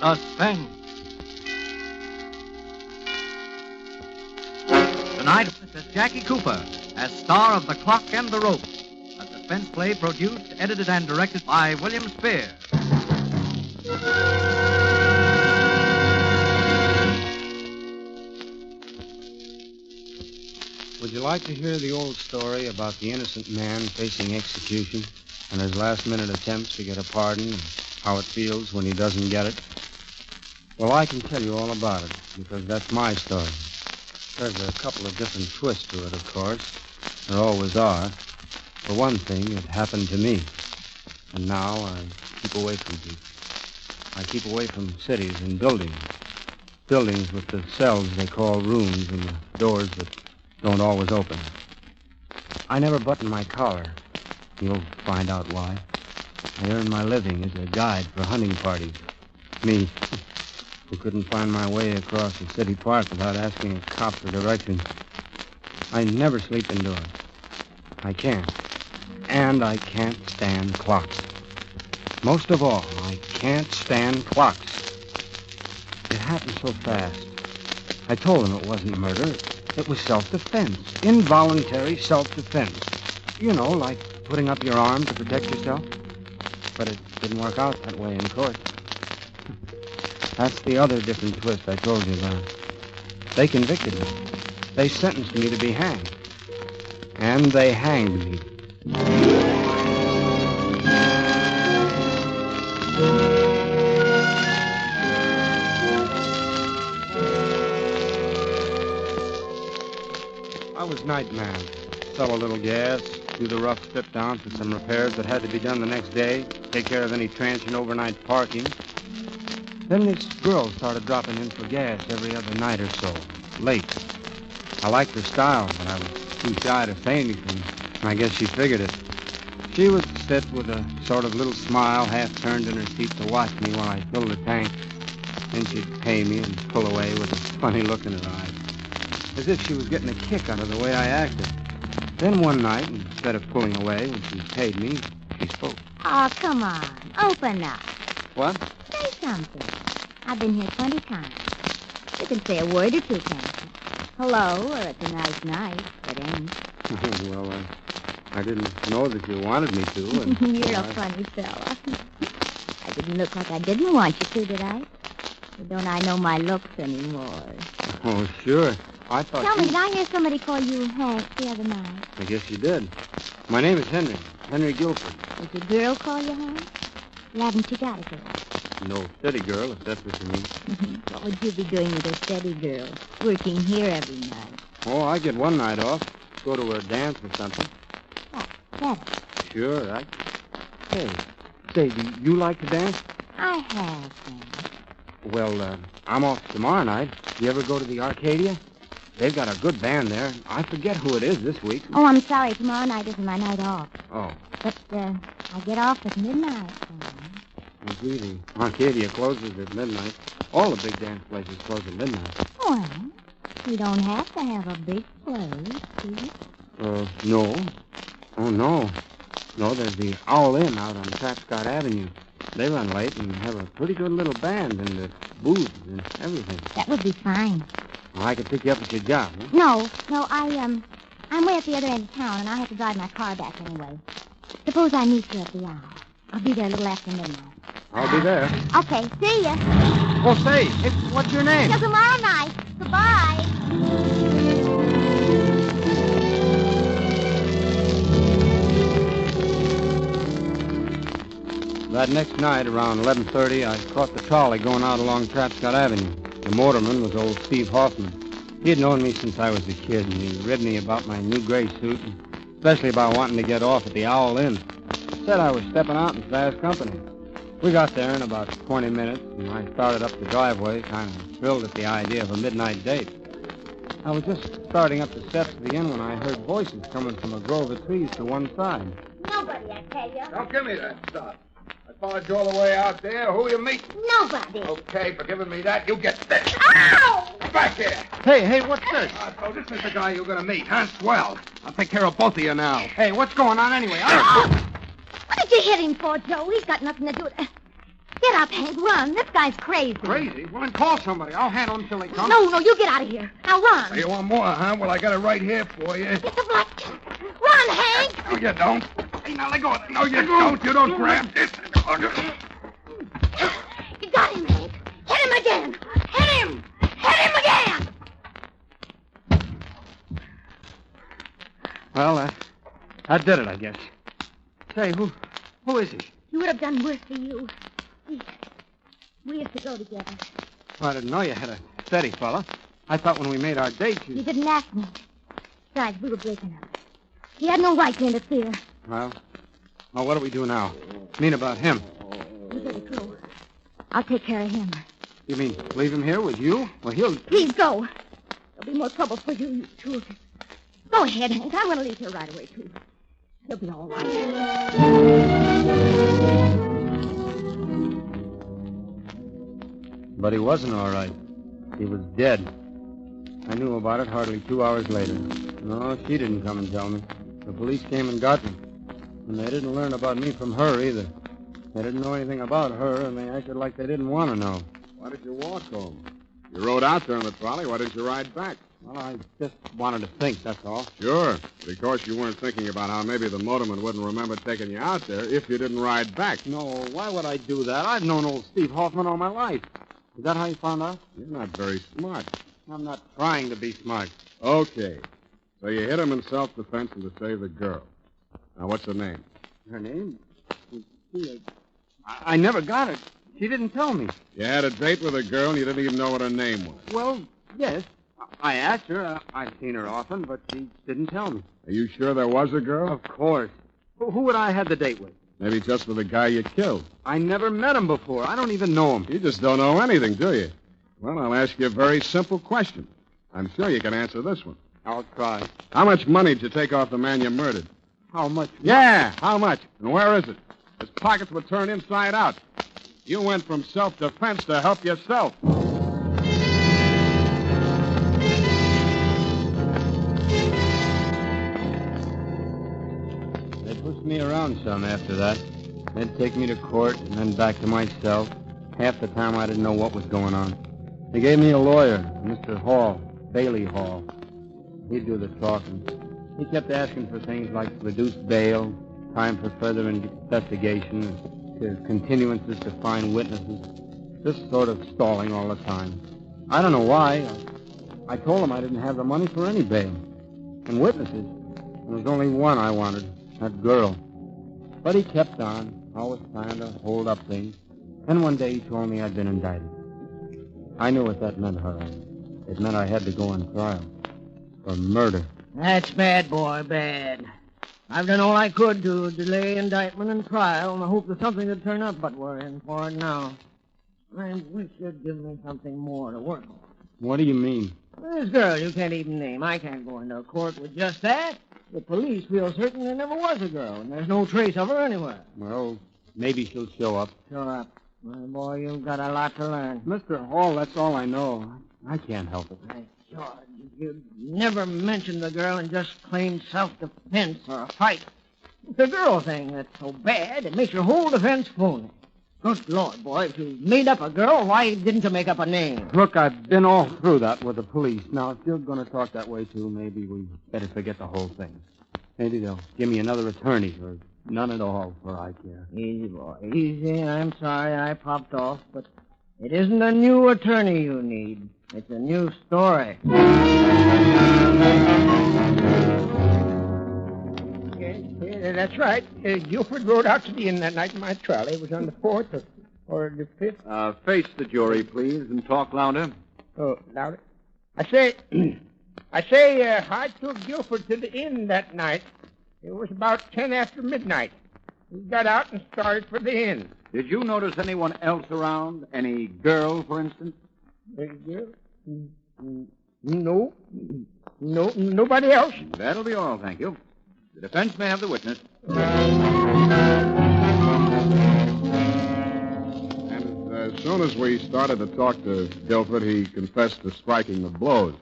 Suspense. Tonight, is Jackie Cooper as star of The Clock and the Rope, a suspense play produced, edited, and directed by William Spear. Would you like to hear the old story about the innocent man facing execution and his last-minute attempts to get a pardon and how it feels when he doesn't get it? Well, I can tell you all about it, because that's my story. There's a couple of different twists to it, of course. There always are. For one thing, it happened to me. And now I keep away from people. I keep away from cities and buildings. Buildings with the cells they call rooms and the doors that don't always open. I never button my collar. You'll find out why. I earn my living as a guide for hunting parties. Me, who couldn't find my way across a city park without asking a cop for directions. I never sleep indoors. I can't. And I can't stand clocks. Most of all, I can't stand clocks. It happened so fast. I told him it wasn't murder. It was self-defense. Involuntary self-defense. You know, like putting up your arm to protect yourself. But it didn't work out that way in court. That's the other different twist I told you about. They convicted me. They sentenced me to be hanged. And they hanged me. I was night man. Sell a little gas, do the rough strip down for some repairs that had to be done the next day, take care of any transient overnight parking. Then this girl started dropping in for gas every other night or so, late. I liked her style, but I was too shy to say anything. I guess she figured it. She would sit with a sort of little smile half turned in her seat to watch me while I filled the tank. Then she'd pay me and pull away with a funny look in her eyes, as if she was getting a kick out of the way I acted. Then one night, instead of pulling away when she paid me, she spoke. Oh, come on. Open up. What? Say something. I've been here 20 times. You can say a word or two, can't you? Hello, or it's a nice night. It ain't. Well, I didn't know that you wanted me to. And, You're a funny fella. I didn't look like I didn't want you to, did I? Or don't I know my looks anymore? Oh, sure. I thought Tell me, did I hear somebody call you Hank the other night? I guess you did. My name is Henry. Henry Guilford. Did your girl call you Hank? Well, haven't you got a girl? No steady girl, if that's what you mean. What would you be doing with a steady girl? Working here every night. Oh, I get one night off. Go to a dance or something. Oh, better. Sure, Hey, say, do you like to dance? I have, then. Well, I'm off tomorrow night. You ever go to the Arcadia? They've got a good band there. I forget who it is this week. Oh, I'm sorry. Tomorrow night isn't my night off. Oh. But, I get off at midnight. Well, gee, the Arcadia closes at midnight. All the big dance places close at midnight. Well, you don't have to have a big place, do you? No. Oh, no. No, there's the Owl Inn out on Trapscott Avenue. They run late and have a pretty good little band and the booze and everything. That would be fine. Well, I could pick you up at your job, huh? No, I'm way at the other end of town, and I have to drive my car back anyway. Suppose I meet you at the Owl. I'll be there a little after midnight. I'll be there. Okay, see ya. Oh, say, what's your name? Till tomorrow night. Goodbye. That next night, around 11:30, I caught the trolley going out along Trapscott Avenue. The motorman was old Steve Hoffman. He had known me since I was a kid, and he read me about my new gray suit, and especially about wanting to get off at the Owl Inn. Said I was stepping out in fast company. We got there in about 20 minutes, and I started up the driveway, kind of thrilled at the idea of a midnight date. I was just starting up the steps of the inn when I heard voices coming from a grove of trees to one side. Nobody, I tell you. Don't give me that stuff. I followed you all the way out there. Who you meet? Nobody. Okay, for giving me that, you get this. Ow! Get back here. Hey, what's this? So this is the guy you're going to meet, huh? Swell. I'll take care of both of you now. Hey, what's going on anyway? What did you hit him for, Joe? He's got nothing to do with it. Get up, Hank. Run. This guy's crazy. Crazy? Well, then call somebody. I'll handle him till he comes. No, you get out of here. Now run. You want more, huh? Well, I got it right here for you. Get the black... Run, Hank. No, you don't. Hey, now let go. No, you don't. You don't grab this. You got him, Hank. Hit him again. Hit him. Hit him again. Well, that did it, I guess. Say, who is he? He would have done worse for you. We used to go together. Well, I didn't know you had a steady fella. I thought when we made our date You didn't ask me. Besides, we were breaking up. He had no right to interfere. Well, what do we do now? I mean about him. You better go. I'll take care of him. You mean leave him here with you? Well, he'll... Please go. There'll be more trouble for you two. Go ahead, Hank. I'm going to leave here right away, too. He'll be all right. But he wasn't all right. He was dead. I knew about it hardly 2 hours later. No, she didn't come and tell me. The police came and got me. And they didn't learn about me from her either. They didn't know anything about her, and they acted like they didn't want to know. Why did you walk home? You rode out there on the trolley. Why didn't you ride back? Well, I just wanted to think, that's all. Sure, because you weren't thinking about how maybe the motorman wouldn't remember taking you out there if you didn't ride back. No, why would I do that? I've known old Steve Hoffman all my life. Is that how you found out? You're not very smart. I'm not trying to be smart. Okay. So you hit him in self-defense and to save the girl. Now, what's her name? Her name? I never got it. She didn't tell me. You had a date with a girl and you didn't even know what her name was. Well, yes. I asked her. I've seen her often, but she didn't tell me. Are you sure there was a girl? Of course. Who would I have the date with? Maybe just with the guy you killed. I never met him before. I don't even know him. You just don't know anything, do you? Well, I'll ask you a very simple question. I'm sure you can answer this one. I'll try. How much money did you take off the man you murdered? How much? Yeah, how much? And where is it? His pockets were turned inside out. You went from self-defense to help yourself. They pushed me around some after that. They'd take me to court and then back to my cell. Half the time I didn't know what was going on. They gave me a lawyer, Mr. Hall, Bailey Hall. He'd do the talking. He kept asking for things like reduced bail, time for further investigation, continuances to find witnesses. Just sort of stalling all the time. I don't know why. I told him I didn't have the money for any bail. And witnesses. There was only one I wanted, that girl. But he kept on, always trying to hold up things. Then one day he told me I'd been indicted. I knew what that meant, Harry. It meant I had to go on trial. For murder. That's bad, boy, bad. I've done all I could to delay indictment and trial in the hope that something would turn up, but we're in for it now. I wish you'd give me something more to work on. What do you mean? This girl you can't even name. I can't go into a court with just that. The police feel certain there never was a girl, and there's no trace of her anywhere. Well, maybe she'll show up. Show up. My boy, you've got a lot to learn. Mr. Hall, that's all I know. I can't help it. My George, if you'd never mentioned the girl and just claimed self-defense or a fight. It's the girl thing that's so bad, it makes your whole defense phony. Good Lord, boy, if you made up a girl, why didn't you make up a name? Look, I've been all through that with the police. Now, if you're going to talk that way, too, maybe we better forget the whole thing. Maybe they'll give me another attorney or none at all, for I care. Easy, boy, easy. I'm sorry I popped off, but it isn't a new attorney you need. It's a new story. Yeah, that's right. Guilford rode out to the inn that night in my trolley. It was on the 4th or the 5th. Face the jury, please, and talk louder. Oh, louder. I took Guilford to the inn that night. It was about 10 after midnight. We got out and started for the inn. Did you notice anyone else around? Any girl, for instance? Girl? No, nobody else. That'll be all, thank you. The defense may have the witness. And as soon as we started to talk to Guilford, he confessed to striking the blows.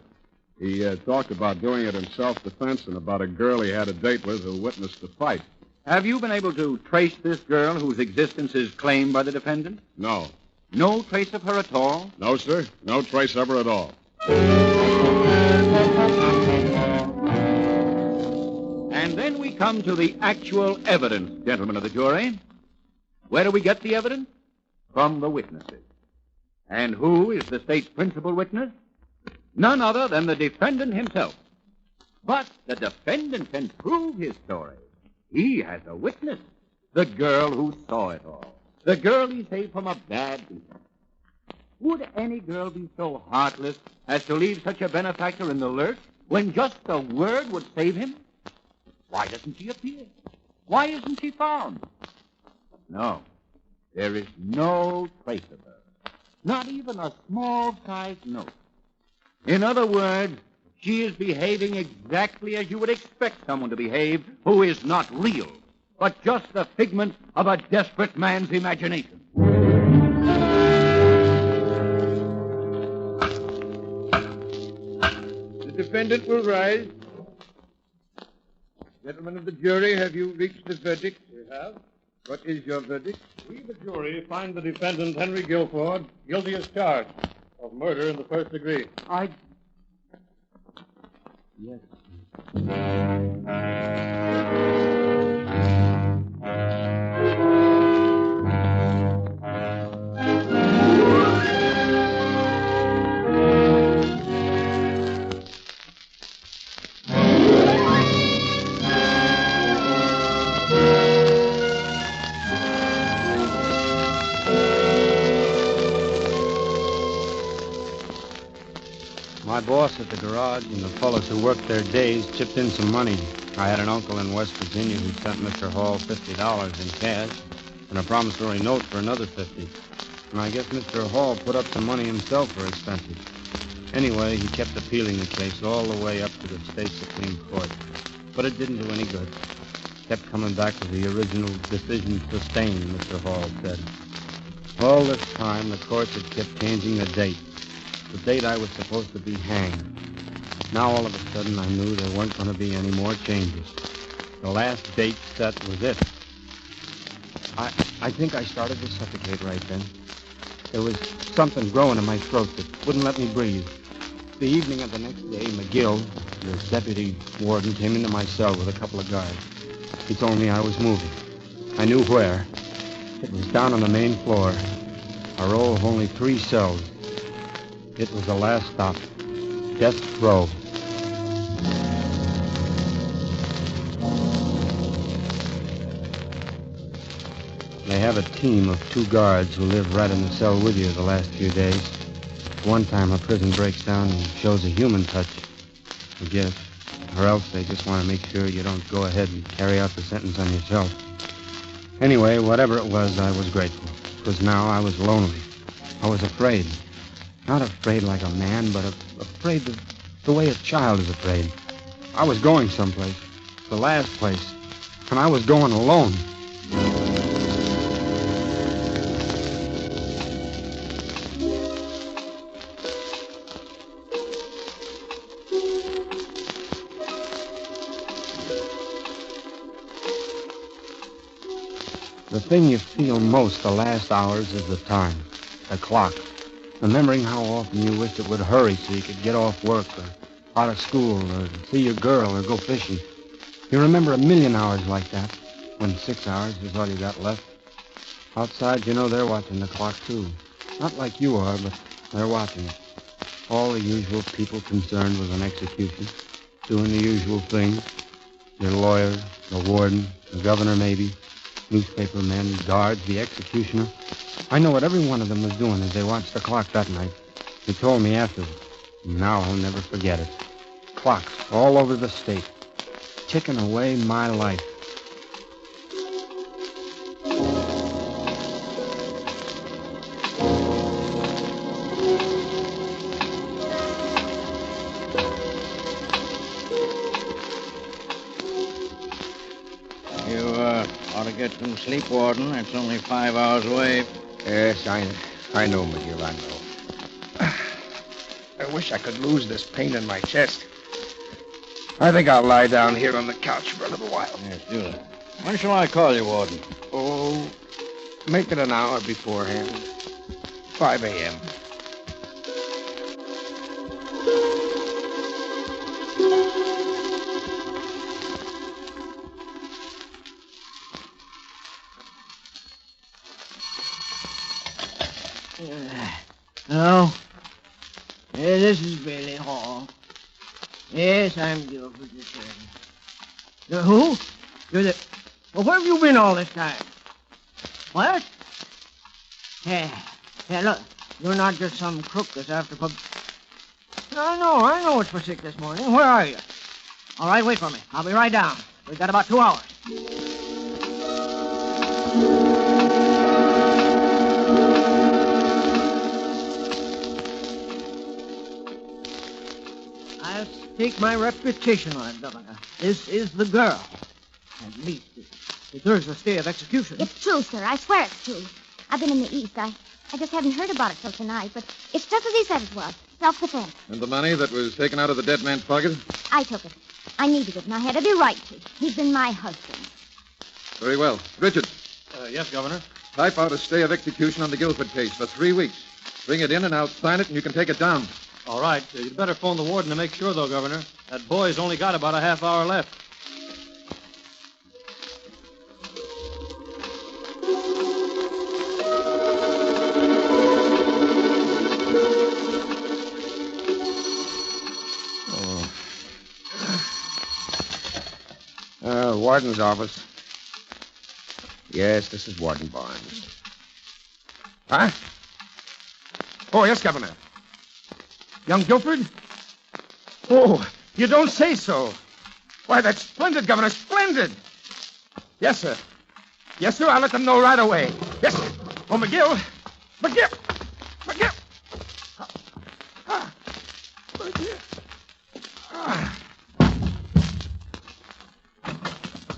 He talked about doing it in self-defense and about a girl he had a date with who witnessed the fight. Have you been able to trace this girl whose existence is claimed by the defendant? No. No trace of her at all? No, sir. No trace of her at all. And then we come to the actual evidence, gentlemen of the jury. Where do we get the evidence? From the witnesses. And who is the state's principal witness? None other than the defendant himself. But the defendant can prove his story. He has a witness, the girl who saw it all, the girl he saved from a bad beating. Would any girl be so heartless as to leave such a benefactor in the lurch when just a word would save him? Why doesn't she appear? Why isn't she found? No, there is no trace of her, not even a small-sized note. In other words, she is behaving exactly as you would expect someone to behave who is not real, but just the figment of a desperate man's imagination. The defendant will rise. Gentlemen of the jury, have you reached the verdict? We have. What is your verdict? We, the jury, find the defendant, Henry Guilford, guilty as charged of murder in the first degree. Yes. My boss at the garage and the fellows who worked their days chipped in some money. I had an uncle in West Virginia who sent Mr. Hall $50 in cash and a promissory note for another $50. And I guess Mr. Hall put up some money himself for expenses. Anyway, he kept appealing the case all the way up to the state Supreme Court. But it didn't do any good. Kept coming back to the original decision sustained, Mr. Hall said. All this time, the courts had kept changing the date. The date I was supposed to be hanged. Now, all of a sudden, I knew there weren't going to be any more changes. The last date set was it. I think I started to suffocate right then. There was something growing in my throat that wouldn't let me breathe. The evening of the next day, McGill, the deputy warden, came into my cell with a couple of guards. He told me I was moving. I knew where. It was down on the main floor. A row of only 3 cells. It was the last stop. Death row. They have a team of 2 guards who live right in the cell with you the last few days. One time a prison breaks down and shows a human touch. Forget it. Or else they just want to make sure you don't go ahead and carry out the sentence on yourself. Anyway, whatever it was, I was grateful. Because now I was lonely. I was afraid. Not afraid like a man, but afraid the way a child is afraid. I was going someplace. The last place. And I was going alone. The thing you feel most the last hours is the time. The clock. Remembering how often you wished it would hurry so you could get off work or out of school or see your girl or go fishing. You remember a million hours like that, when 6 hours is all you got left. Outside, you know they're watching the clock, too. Not like you are, but they're watching it. All the usual people concerned with an execution, doing the usual things. Your lawyer, the warden, the governor maybe, newspaper men, guards, the executioner. I know what every one of them was doing as they watched the clock that night. He told me afterward. Now I'll never forget it. Clocks all over the state, ticking away my life. You ought to get some sleep, Warden. It's only 5 hours away. Yes, I know, McGill, I know. I wish I could lose this pain in my chest. I think I'll lie down here on the couch for a little while. Yes, do that. When shall I call you, Warden? Oh, make it an hour beforehand. 5 a.m. Hello? Yeah, this is Bailey Hall. Yes, I'm Guilford III. Who? You're the... Well, where have you been all this time? What? Yeah, look. You're not just some crook that's after pub... I know it's for 6 this morning. Where are you? All right, wait for me. I'll be right down. We've got about 2 hours. I'll stake my reputation on it, Governor. This is the girl. At least it deserves a stay of execution. It's true, sir. I swear it's true. I've been in the East. I just haven't heard about it till tonight, but it's just as he said it was. Self-defense. And the money that was taken out of the dead man's pocket? I took it. I needed it, and I had every right to. He's been my husband. Very well. Richard, Yes, Governor. type out a stay of execution on the Guilford case for 3 weeks. Bring it in and I'll sign it and you can take it down. All right. You'd better phone the warden to make sure, though, Governor. That boy's only got about a half hour left. Warden's office. Yes, this is Warden Barnes. Huh? Oh, yes, Governor. Young Guilford? Oh, you don't say so. Why, that's splendid, Governor, splendid. Yes, sir. Yes, sir, I'll let them know right away. Yes, sir. Oh, McGill. McGill.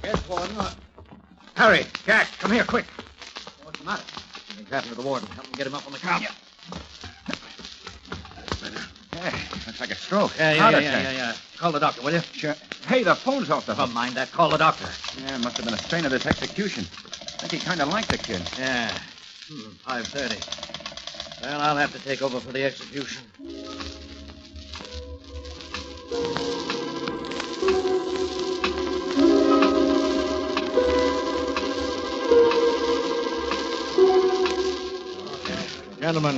Yes, Warden. Harry, Jack, come here, quick. What's the matter? Something's happened to the warden. Help me get him up on the couch. Looks like a stroke. Yeah. Call the doctor, will you? Sure. Hey, the phone's off the hook. Don't mind that. Call the doctor. Yeah, must have been a strain of this execution. I think he kind of liked the kid. Yeah. 5:30. Well, I'll have to take over for the execution. Gentlemen,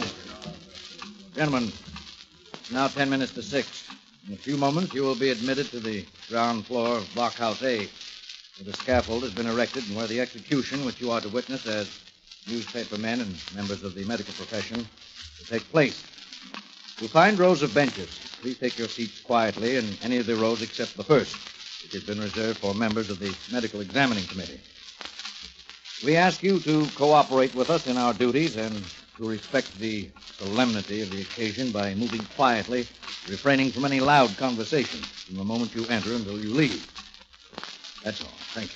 it's now 10 minutes to 6. In a few moments, you will be admitted to the ground floor of Blockhouse A, where the scaffold has been erected and where the execution, which you are to witness as newspaper men and members of the medical profession, will take place. You'll find rows of benches. Please take your seats quietly in any of the rows except the first, which has been reserved for members of the medical examining committee. We ask you to cooperate with us in our duties and to respect the solemnity of the occasion by moving quietly, refraining from any loud conversation from the moment you enter until you leave. That's all. Thank you.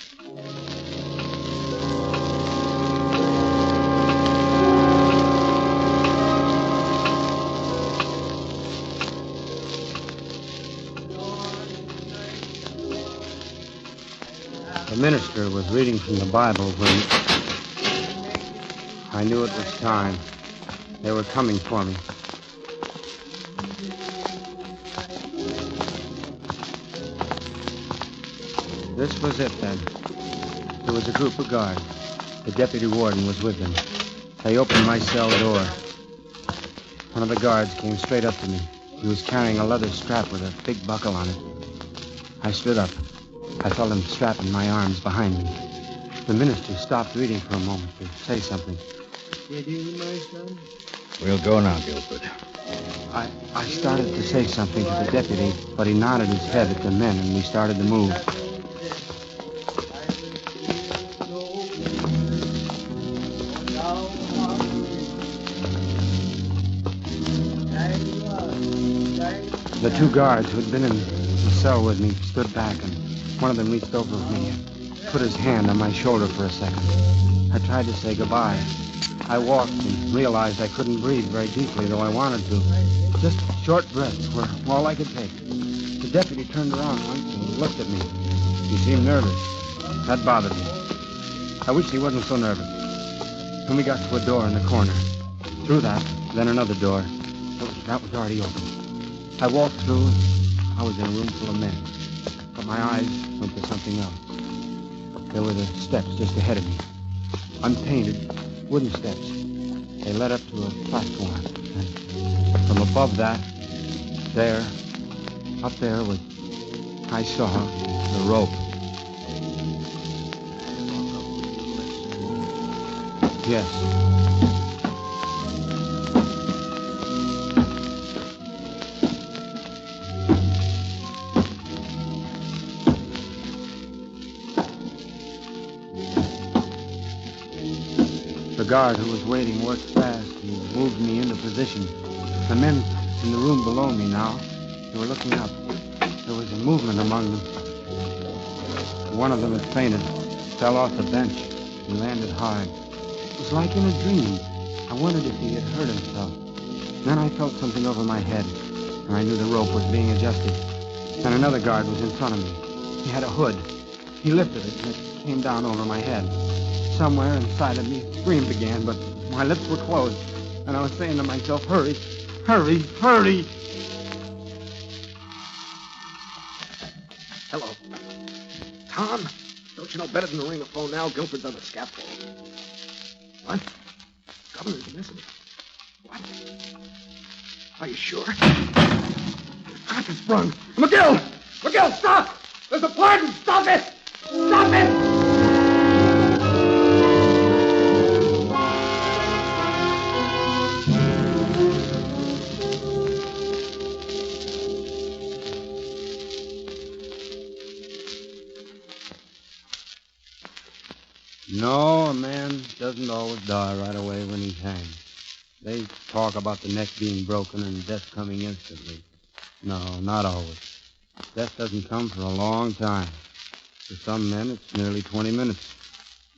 The minister was reading from the Bible when I knew it was time. They were coming for me. This was it, then. There was a group of guards. The deputy warden was with them. They opened my cell door. One of the guards came straight up to me. He was carrying a leather strap with a big buckle on it. I stood up. I felt him strapping my arms behind me. The minister stopped reading for a moment to say something. We'll go now, Guilford. I started to say something to the deputy, but he nodded his head at the men, and we started to move. The two guards who had been in the cell with me stood back, and one of them reached over me and put his hand on my shoulder for a second. I tried to say goodbye. I walked and realized I couldn't breathe very deeply, though I wanted to. Just short breaths were all I could take. The deputy turned around once and looked at me. He seemed nervous. That bothered me. I wish he wasn't so nervous. Then we got to a door in the corner. Through that, then another door. That was already open. I walked through, and I was in a room full of men. But my eyes went to something else. There were the steps just ahead of me. Unpainted, wooden steps. They led up to a platform. And from above that, up there was, I saw the rope. Yes. The guard who was waiting worked fast. He moved me into position. The men in the room below me now, they were looking up. There was a movement among them. One of them had fainted, fell off the bench, and landed hard. It was like in a dream. I wondered if he had hurt himself. Then I felt something over my head, and I knew the rope was being adjusted. And another guard was in front of me. He had a hood. He lifted it, and it came down over my head. Somewhere inside of me, a scream began, but my lips were closed, and I was saying to myself, hurry, hurry, hurry. Hello. Tom, don't you know better than to ring the phone now? Guilford's on the scaffold. What? Governor's missing. What? Are you sure? Crack is sprung. McGill! McGill, stop! There's a pardon! Stop it! Stop it! No, a man doesn't always die right away when he's hanged. They talk about the neck being broken and death coming instantly. No, not always. Death doesn't come for a long time. For some men, it's nearly 20 minutes.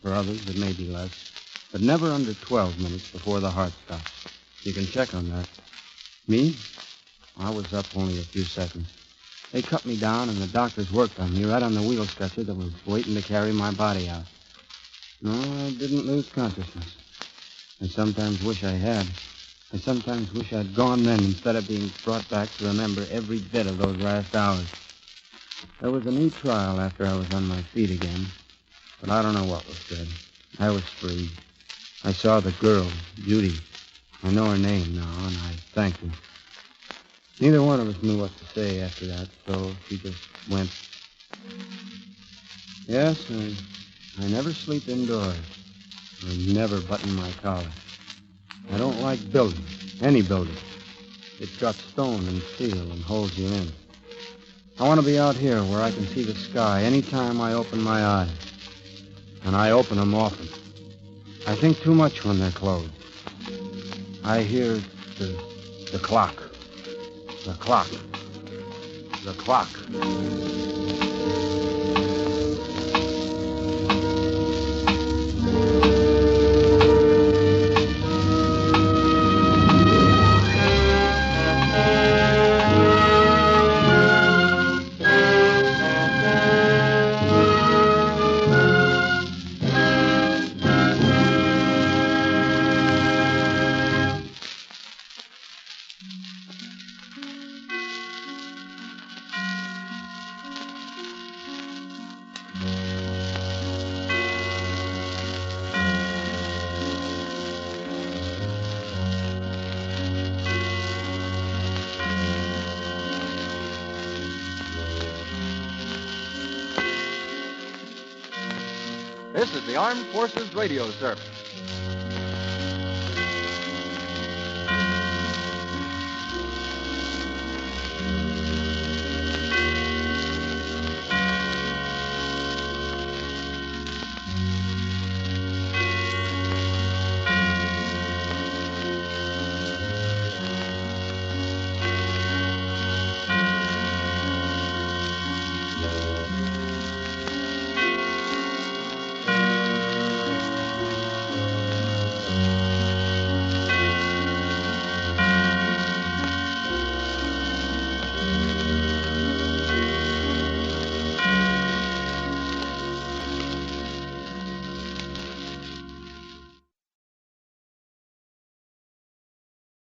For others, it may be less. But never under 12 minutes before the heart stops. You can check on that. Me? I was up only a few seconds. They cut me down, and the doctors worked on me right on the wheel stretcher that was waiting to carry my body out. No, I didn't lose consciousness. I sometimes wish I had. I sometimes wish I'd gone then instead of being brought back to remember every bit of those last hours. There was a new trial after I was on my feet again, but I don't know what was said. I was free. I saw the girl, Judy. I know her name now, and I thanked her. Neither one of us knew what to say after that, so she just went. Yes, I never sleep indoors. I never button my collar. I don't like building, any building. It's got stone and steel and holds you in. I want to be out here where I can see the sky any time I open my eyes. And I open them often. I think too much when they're closed. I hear the clock. The clock. The clock. This is the Armed Forces Radio Service.